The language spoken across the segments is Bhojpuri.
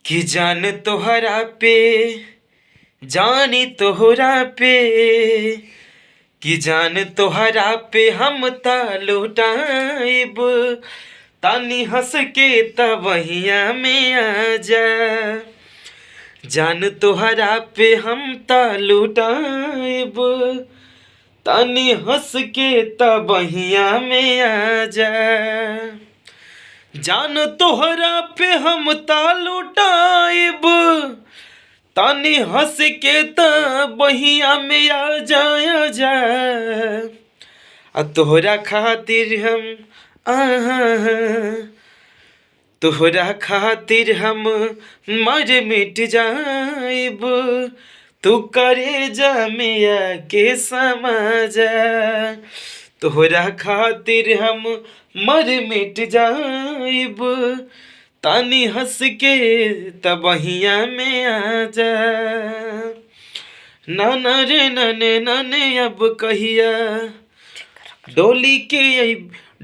कि जान तोहरा पे जानी तोहरा पे कि जान तोहरा पे हम ता लुटाइब तानी हंस के तबहिया में आ जा। जान तोहरा पे हम ता लुटाइब तानी हंस के तबहिया में आ जा। जान तोहरा पे हम ता लुटाइब तानी हंस के तबहिया में आ जा। आ तोहरा खातिर हम तोहरा खातिर हम मर मिट जाइब तू करे जा मिया के समाजा। तोहरा खातिर हम मर मिट जाइब तानी हंस के तबहिया में आ जा। नाना रे नने नने अब कहिया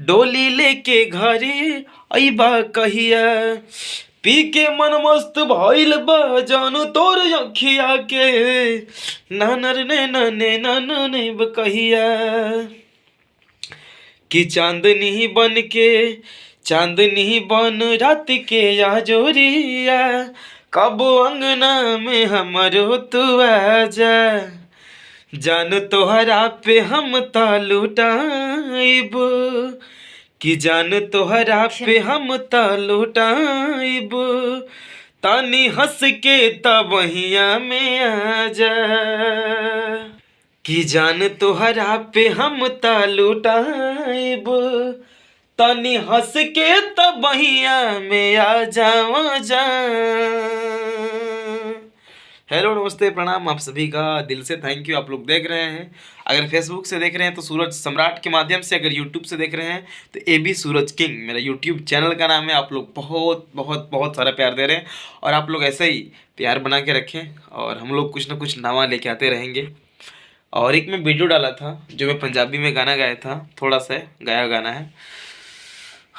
डोली लेके घरे अइबा कहिया। पी के मन मस्त भइल बा जानू तोर अखिया के नाना रे नने नने अब कहिया। कि चांदनी बन रात के आजोरिया कब अंगना में हमरो तू आजा। जान तोहरा पे हम ता लुटाइब कि जान तोहरा पे हम ता लुटाइब तानी हंस के तबहिया में आ जा। कि जान तोहरा पे हम ता लुटाइब तानी हंस के तबहिया में आ जा। हेलो नमस्ते प्रणाम आप सभी का दिल से थैंक यू। आप लोग देख रहे हैं, अगर फेसबुक से देख रहे हैं तो सूरज सम्राट के माध्यम से, अगर यूट्यूब से देख रहे हैं तो AB सूरज किंग मेरा यूट्यूब चैनल का नाम है। आप लोग बहुत बहुत बहुत सारा प्यार दे रहे हैं और आप लोग ऐसे ही प्यार बना के रखें और हम लोग कुछ ना कुछ नवा लेके आते रहेंगे। और एक मैं वीडियो डाला था जो मैं पंजाबी में गाना गाया था, थोड़ा सा गाया गाना है।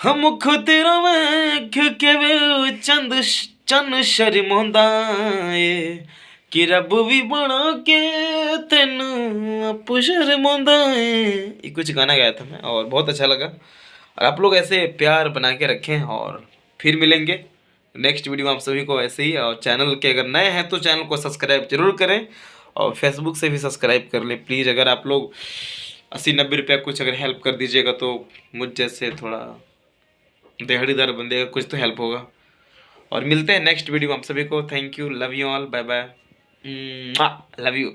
हम खुद के चंद शर्मांदा है कि रब भी बना के तेन आपू शर्मांदा है। ये कुछ गाना गाया था मैं और बहुत अच्छा लगा। और आप लोग ऐसे प्यार बना के रखें और फिर मिलेंगे नेक्स्ट वीडियो में आप सभी को ऐसे ही। और चैनल के अगर नए हैं तो चैनल को सब्सक्राइब जरूर करें और फेसबुक से भी सब्सक्राइब कर लें प्लीज़। अगर आप लोग 80-90 रुपया कुछ अगर हेल्प कर दीजिएगा तो मुझ जैसे थोड़ा दिहाड़ीदार बंदे का कुछ तो हेल्प होगा। और मिलते हैं नेक्स्ट वीडियो में आप सभी को। Thank you, love you all, bye bye, love you.